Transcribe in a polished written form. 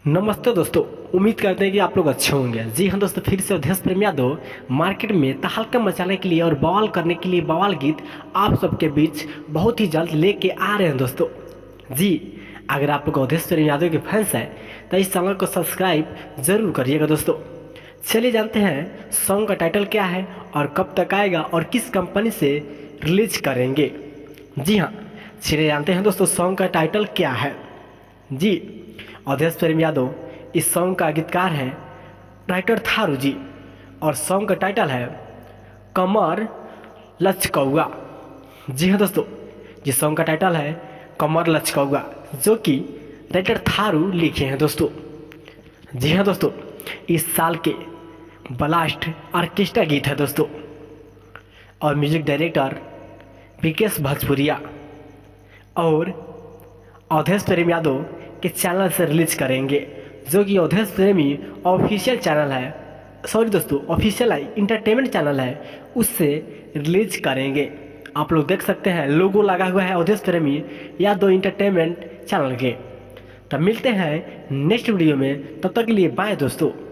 नमस्ते दोस्तों। उम्मीद करते हैं कि आप लोग अच्छे होंगे। जी हाँ दोस्तों, फिर से अवधेश प्रेम यादव मार्केट में तहलका मचाने के लिए और बवाल करने के लिए बवाल गीत आप सबके बीच बहुत ही जल्द लेके आ रहे हैं दोस्तों। जी, अगर आप लोग अवधेश प्रेम यादव के फैंस हैं तो इस चैनल को सब्सक्राइब जरूर करिएगा दोस्तों। चलिए जानते हैं सॉन्ग का टाइटल क्या है और कब तक आएगा और किस कंपनी से रिलीज करेंगे। जी हाँ, चलिए जानते हैं दोस्तों सॉन्ग का टाइटल क्या है। जी, अवधेश प्रेम यादव इस सॉन्ग का गीतकार है राइटर थारू जी और सॉन्ग का टाइटल है कमर लचकौआ। जी हाँ दोस्तों, जिस सॉन्ग का टाइटल है कमर लचकौआ, जो कि राइटर थारू लिखे हैं दोस्तों। जी हाँ दोस्तों, इस साल के ब्लास्ट ऑर्केस्ट्रा गीत है दोस्तों और म्यूजिक डायरेक्टर विकेश भोजपुरिया और अवधेश प्रेम यादव के चैनल से रिलीज करेंगे, जो कि अवधेश प्रेमी ऑफिशियल चैनल है, सॉरी दोस्तों ऑफिशियल इंटरटेनमेंट चैनल है, उससे रिलीज करेंगे। आप लोग देख सकते हैं लोगो लगा हुआ है अवधेश प्रेमी यादव इंटरटेनमेंट चैनल के। तब मिलते हैं नेक्स्ट वीडियो में, तब तक के लिए बाय दोस्तों।